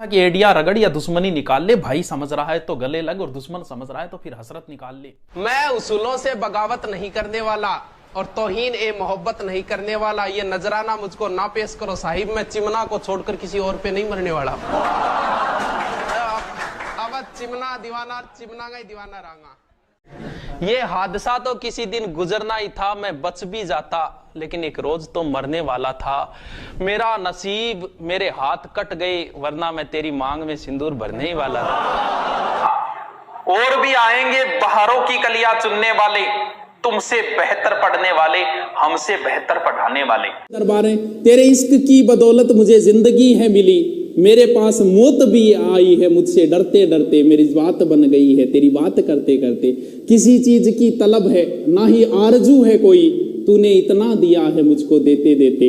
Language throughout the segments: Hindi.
कि एडिया रगड़ या दुश्मनी निकाल ले। भाई समझ रहा है तो गले लग और दुश्मन समझ रहा है तो फिर हसरत निकाल ले। मैं उसूलों से बगावत नहीं करने वाला और तौहीन ए मोहब्बत नहीं करने वाला। ये नजराना मुझको ना पेश करो साहिब, मैं चिमना को छोड़कर किसी और पे नहीं मरने वाला। अब चिमना दीवाना, चिमना का ही दीवाना रहा। ये हादसा तो किसी दिन गुजरना ही था, मैं बच भी जाता, लेकिन एक रोज तो मरने वाला था। मेरा नसीब, मेरे हाथ कट गए, वरना मैं तेरी मांग में सिंदूर भरने ही वाला था। और भी आएंगे बहारों की कलियां चुनने वाले, तुमसे बेहतर पढ़ने वाले, हमसे बेहतर पढ़ाने वाले। दरबारें तेरे इश्क की बदौलत मुझे जिंदगी है मिली, मेरे पास मौत भी आई है, मुझसे डरते डरते मेरी बात बन गई है तेरी बात करते करते। किसी चीज की तलब है ना ही आरजू है कोई, तूने इतना दिया है मुझको देते देते।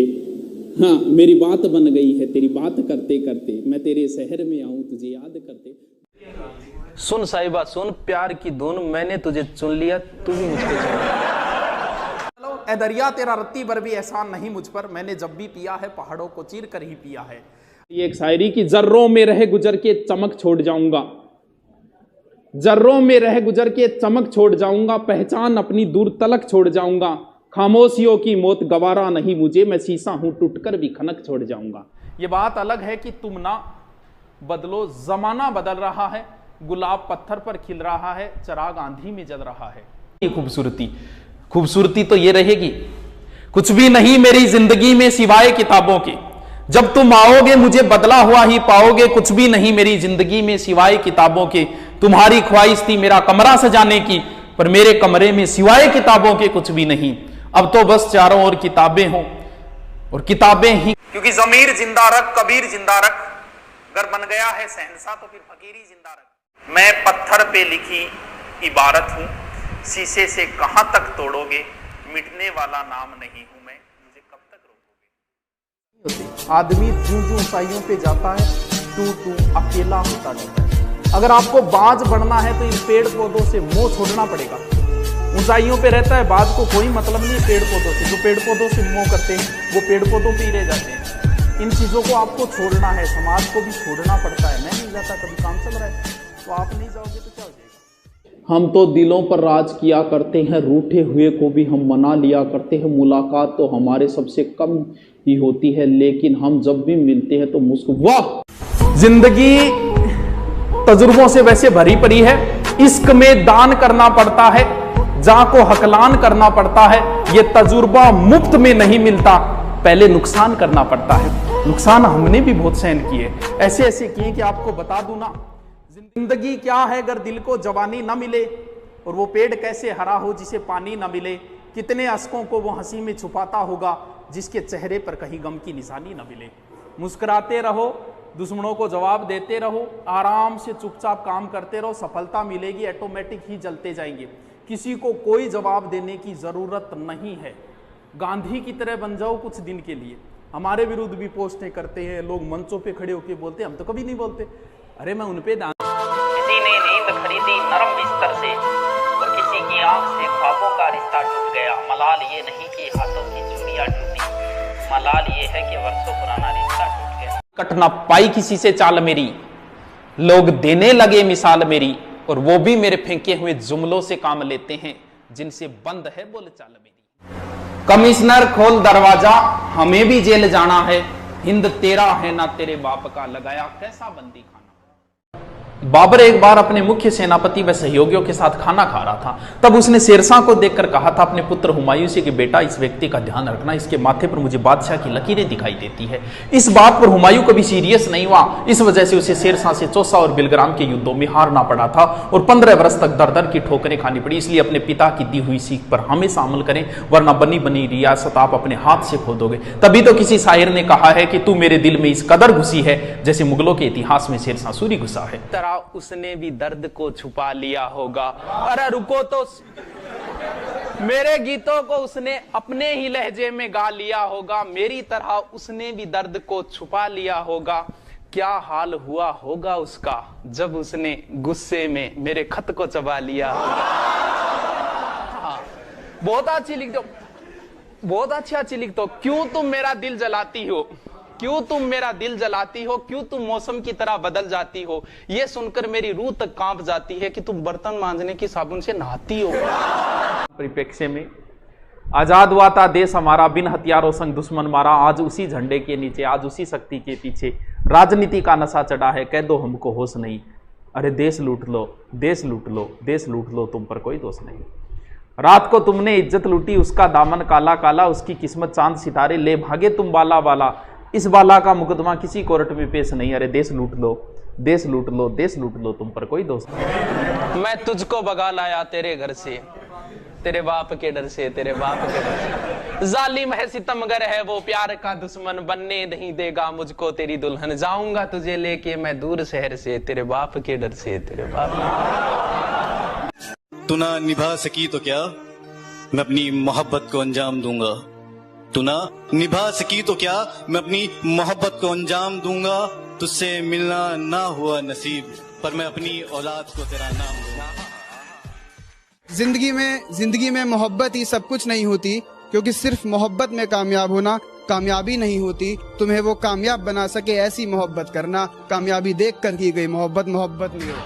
हाँ मेरी बात बन गई है तेरी बात करते करते, मैं तेरे शहर में आऊं तुझे याद करते। सुन साहिबा सुन, प्यार की धुन, मैंने तुझे चुन लिया, तू भी मुझको चुन। चलो ए दरिया तेरा रत्ती भर भी एहसान नहीं मुझ पर, मैंने जब भी पिया है पहाड़ों को चीर कर ही पिया है। ये एक शायरी की जर्रों में रह गुजर के चमक छोड़ जाऊंगा, जर्रों में रह गुजर के चमक छोड़ जाऊंगा, पहचान अपनी दूर तलक छोड़ जाऊंगा। खामोशियों की मौत गवारा नहीं मुझे, मैं शीशा हूं टूटकर भी खनक छोड़ जाऊंगा। ये बात अलग है कि तुम ना बदलो, जमाना बदल रहा है, गुलाब पत्थर पर खिल रहा है, चिराग आंधी में जल रहा है। ये खूबसूरती तो ये रहेगी, कुछ भी नहीं मेरी जिंदगी में सिवाय किताबों के। जब तुम आओगे मुझे बदला हुआ ही पाओगे, कुछ भी नहीं मेरी जिंदगी में सिवाय किताबों के। तुम्हारी ख्वाहिश थी मेरा कमरा सजाने की, पर मेरे कमरे में सिवाय किताबों के कुछ भी नहीं। अब तो बस चारों ओर किताबें हों और किताबें ही, क्योंकि ज़मीर जिंदा रख, कबीर जिंदा रख, अगर बन गया है शहंशाह तो फिर फकीरी जिंदा रख। मैं पत्थर पे लिखी इबारत हूं, शीशे से कहां तक तोड़ोगे, मिटने वाला नाम नहीं हूं मैं, मुझे कब तक रोकोगे। आदमी जूं जूं ऊंचाइयों पे जाता है, तू तू अकेला होता जाता है। अगर आपको बाज बढ़ना है तो इन पेड़ पौधों से मोह छोड़ना पड़ेगा। ऊंचाइयों पे रहता है, बाज को कोई मतलब नहीं पेड़ पौधों से। जो पेड़ पौधों से मोह करते हैं वो पेड़ पौधों पे ही रह जाते हैं। इन चीजों को आपको छोड़ना है, समाज को भी छोड़ना पड़ता है। मैं नहीं जाता, कभी काम चल रहा है तो आप नहीं जाओगे तो क्या हो जाएगा। हम तो दिलों पर राज किया करते हैं, रूठे हुए को भी हम मना लिया करते हैं। मुलाकात तो हमारे सबसे कम ही होती है, लेकिन हम जब भी मिलते हैं तो वाह। जिंदगी तजुर्बों से वैसे भरी पड़ी है। इश्क में दान करना पड़ता है, जा को हकलान करना पड़ता है। ये तजुर्बा मुफ्त में नहीं मिलता, पहले नुकसान करना पड़ता है। नुकसान हमने भी बहुत सहन किए, ऐसे ऐसे किए कि आपको बता दूं ना। जिंदगी क्या है अगर दिल को जवानी न मिले, और वो पेड़ कैसे हरा हो जिसे पानी न मिले। कितने अश्कों को वो हंसी में छुपाता होगा जिसके चेहरे पर कहीं गम की निशानी न मिले। मुस्कुराते रहो, दुश्मनों को जवाब देते रहो, आराम से चुपचाप काम करते रहो, सफलता मिलेगी, ऑटोमेटिक ही जलते जाएंगे। किसी को कोई जवाब देने की जरूरत नहीं है। गांधी की तरह बन जाओ कुछ दिन के लिए। हमारे विरुद्ध भी पोस्टें करते हैं लोग, मंचों पे खड़े होकर बोलते हैं, हम तो कभी नहीं बोलते। अरे मैं उन पे किसी ने नींद खरीदी नरम बिस्तर से, और किसी की आंख से ख्वाबों का रिश्ता टूट गया। मलाल ये नहीं कि हाथों की चूड़ियां टूटी, मलाल ये है कि वर्षों पुराना रिश्ता टूट गया। कट ना पाई किसी से चाल मेरी, लोग देने लगे मिसाल मेरी, और वो भी मेरे फेंके हुए जुमलों से काम लेते हैं जिनसे बंद है बोलचाल मेरी। कमिश्नर खोल दरवाजा, हमें भी जेल जाना है, हिंद तेरा है ना तेरे बाप का, लगाया कैसा बंदी खाना। बाबर एक बार अपने मुख्य सेनापति व सहयोगियों के साथ खाना खा रहा था। तब उसने शेरशाह को देखकर कहा था अपने पुत्र हुमायूं से कि बेटा इस व्यक्ति का ध्यान रखना, इसके माथे पर मुझे बादशाह की लकीरें दिखाई देती है। इस बात पर हुमायूं कभी सीरियस नहीं हुआ। इस वजह से उसे शेरशाह से चौसा और बिलग्राम के युद्धों में हारना पड़ा था और 15 वर्ष तक दर दर की ठोकरें खानी पड़ी। इसलिए अपने पिता की दी हुई सीख पर हमेशा अमल करें, वरना बनी बनी रियासत आप अपने हाथ से खो दोगे। तभी तो किसी शायर ने कहा है कि तू मेरे दिल में इस कदर घुसी है जैसे मुगलों के इतिहास में शेरशाह सूरी घुसा है। उसने भी दर्द को छुपा लिया होगा। अरे रुको तो, मेरे गीतों को उसने अपने ही लहजे में गा लिया होगा। मेरी तरह उसने भी दर्द को छुपा लिया होगा। क्या हाल हुआ होगा उसका जब उसने गुस्से में मेरे खत को चबा लिया होगा। बहुत अच्छी लिख दो, बहुत अच्छी लिख दो। क्यों तुम मेरा दिल जलाती हो, क्यों तुम मेरा दिल जलाती हो, क्यों तुम मौसम की तरह बदल जाती हो, ये सुनकर मेरी रूह तक कांप जाती है कि तुम बर्तन मांजने की साबुन से नहाती हो। परिप्रेक्ष्य में आजाद हुआ था देश हमारा, बिन हथियारों संग दुश्मन मारा, आज उसी झंडे के नीचे, आज उसी शक्ति के पीछे राजनीति का नशा चढ़ा है, कह दो हमको होश नहीं। अरे देश लूट लो, देश लूट लो, देश लूट लो, तुम पर कोई दोष नहीं। रात को तुमने इज्जत लूटी, उसका दामन काला काला, उसकी किस्मत चांद सितारे, ले भागे तुम बाला बाला, इस बाला का मुकदमा किसी कोर्ट में पेश नहीं। अरे देश लूट लो, देश लूट लो, देश लूट लो, तुम पर कोई दोष नहीं। मैं तुझको भगा लाया तेरे घर से, तेरे बाप के डर से, तेरे बाप के डर से। जालिम है सितमगर है वो, प्यार का दुश्मन, बनने नहीं देगा मुझको तेरी दुल्हन, जाऊंगा तुझे लेके मैं दूर शहर से, तेरे बाप के डर से, तेरे बाप। तू ना निभा सकी तो क्या, मैं अपनी मोहब्बत को अंजाम दूंगा। तू ना निभा सकी तो क्या, मैं अपनी मोहब्बत को अंजाम दूंगा। तुझसे मिलना ना हुआ नसीब, पर मैं अपनी औलाद को तेरा नाम दूंगा। जिंदगी में मोहब्बत ही सब कुछ नहीं होती, क्योंकि सिर्फ मोहब्बत में कामयाब होना कामयाबी नहीं होती। तुम्हें वो कामयाब बना सके ऐसी मोहब्बत करना, कामयाबी देख कर की गई मोहब्बत मोहब्बत नहीं होती।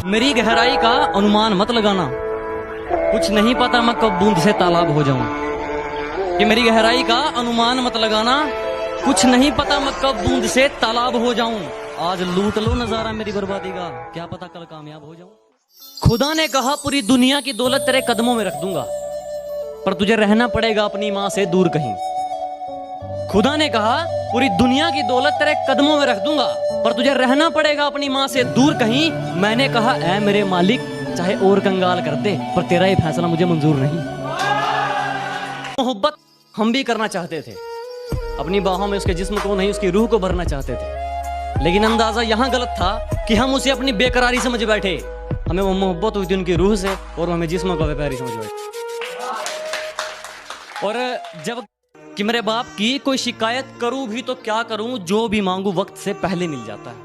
मेरी गहराई का अनुमान मत लगाना, कुछ नहीं पता मैं कब बूंद से तालाब हो जाऊं। कि मेरी गहराई का अनुमान मत लगाना, कुछ नहीं पता मैं कब बूंद से तालाब हो जाऊं। आज लूट लो नजारा मेरी बर्बादी का, क्या पता कल कामयाब हो जाऊं। खुदा ने कहा पूरी दुनिया की दौलत तेरे कदमों में रख दूंगा, पर तुझे रहना पड़ेगा अपनी माँ से दूर कहीं। खुदा ने कहा पूरी दुनिया की दौलत तेरे कदमों में रख दूंगा, पर तुझे रहना पड़ेगा अपनी माँ से दूर कहीं। मैंने कहा ऐ मेरे मालिक, चाहे और कंगाल कर दे, पर तेरा ये फैसला मुझे मंजूर नहीं। मोहब्बत हम भी करना चाहते थे, अपनी बाहों में उसके जिस्म को नहीं उसकी रूह को भरना चाहते थे, लेकिन अंदाजा यहाँ गलत था कि हम उसे अपनी बेकरारी समझ बैठे। हमें वो मोहब्बत हुई थी उनकी रूह से, और हमें जिस्म को व्यापारी समझ बैठे। और जब कि मेरे बाप की कोई शिकायत करूं भी तो क्या करूं, जो भी मांगू वक्त से पहले मिल जाता है।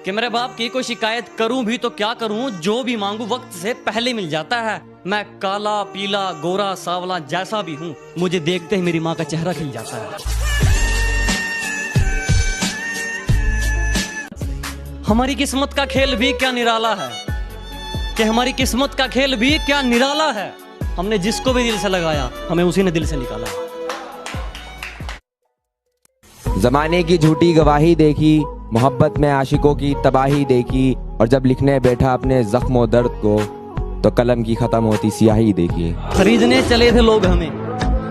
कि मेरे बाप की कोई शिकायत करूं भी तो क्या करूं, जो भी मांगू वक्त से पहले मिल जाता है। मैं काला पीला गोरा सावला जैसा भी हूं, मुझे देखते ही मेरी माँ का चेहरा खिल जाता है। हमारी किस्मत का खेल भी क्या निराला है, कि हमारी किस्मत का खेल भी क्या निराला है। हमने जिसको भी दिल से लगाया, हमें उसी ने दिल से निकाला। जमाने की झूठी गवाही देखी, मोहब्बत में आशिकों की तबाही देखी, और जब लिखने बैठा अपने जख्म दर्द को, तो कलम की खत्म होती स्याही देखी। खरीदने चले थे लोग हमें,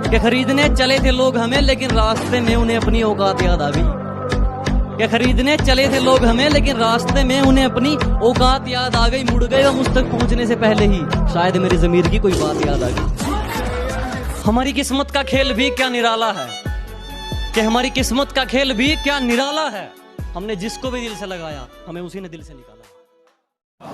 कि खरीदने चले थे लोग हमें, लेकिन रास्ते में उन्हें अपनी औकात याद आ गई। कि खरीदने चले थे लोग हमें, लेकिन रास्ते में उन्हें अपनी औकात याद आ गई। मुड़ गए मुझ तक पहुंचने से पहले ही, शायद मेरी ज़मीर की कोई बात याद आ गई। हमारी किस्मत का खेल भी क्या निराला है, कि हमारी किस्मत का खेल भी क्या निराला है। हमने जिसको भी दिल से लगाया, हमें उसी ने दिल से निकाला।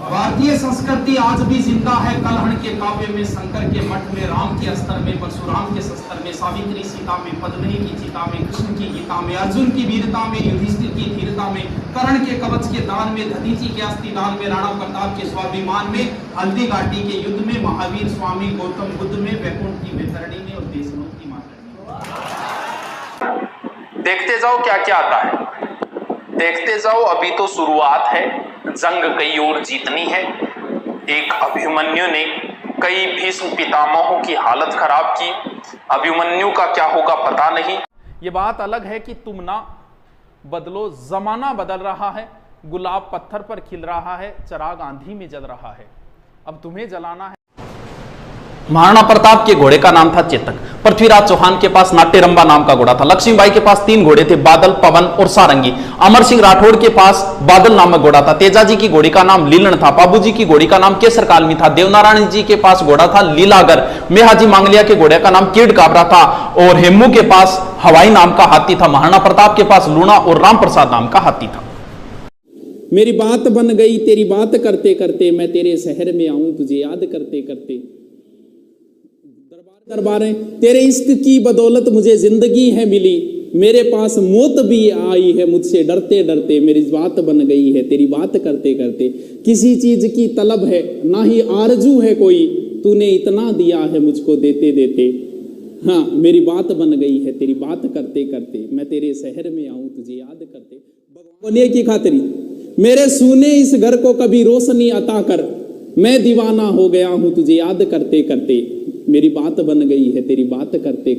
भारतीय संस्कृति आज भी जिंदा है, कलहण के काव्य में, शंकर के मठ में, राम के अस्त्र में, परशुराम के शस्त्र में, सावित्री सीता में, पद्मिनी की चिता में, कृष्ण की गीता में, अर्जुन की वीरता में, युधिष्ठिर की धीरता में, कर्ण के कवच के दान में, दधीचि के अस्थिदान में, राणा प्रताप के स्वाभिमान में, हल्दी घाटी के युद्ध में, महावीर स्वामी गौतम बुद्ध में, वैकुंठ की वैतरणी में, और देशमुख की मातरणी में। देखते जाओ क्या क्या आता है, देखते जाओ, अभी तो शुरुआत है। जंग कई और जीतनी है। एक अभिमन्यु ने कई भीष्म पितामहों की हालत खराब की, अभिमन्यु का क्या होगा पता नहीं। ये बात अलग है कि तुम ना बदलो, जमाना बदल रहा है, गुलाब पत्थर पर खिल रहा है, चिराग आंधी में जल रहा है, अब तुम्हें जलाना है। महाराणा प्रताप के घोड़े का नाम था चेतक, पृथ्वीराज चौहान के पास नाट्यरंबा नाम का घोड़ा था, लक्ष्मीबाई के पास 3 घोड़े थे, बादल, पवन और सारंगी, अमर सिंह राठौड़ के पास बादल नामक घोड़ा था, तेजाजी की घोड़ी का नाम लीलन था, बाबूजी की घोड़ी का नाम केसर कालमी था, देवनारायण जी के पास घोड़ा था लीलागर, मेहाजी मांगलिया के घोड़े का नाम कीड़ काबरा था, और हेमू के पास हवाई नाम का हाथी था, महाराणा प्रताप के पास लूणा और राम प्रसाद नाम का हाथी था। मेरी बात बन गई तेरी बात करते करते, मैं तेरे शहर में आऊं तुझे याद करते करते। दरबारें तेरे इश्क की बदौलत मुझे जिंदगी है मिली, मेरे पास मौत भी आई है मुझसे डरते डरते, मेरी बात बन गई है तेरी बात करते करते। किसी चीज की तलब है ना ही आरजू है कोई, तूने इतना दिया है मुझको देते देते। हाँ मेरी बात बन गई है तेरी बात करते करते, मैं तेरे शहर में आऊं तुझे याद करते। बोलिए की खातिरी मेरे सूने इस घर को कभी रोशनी अता कर, मैं दीवाना हो गया हूं तुझे याद करते करते, मेरी बात बन गई है तेरी बात करते।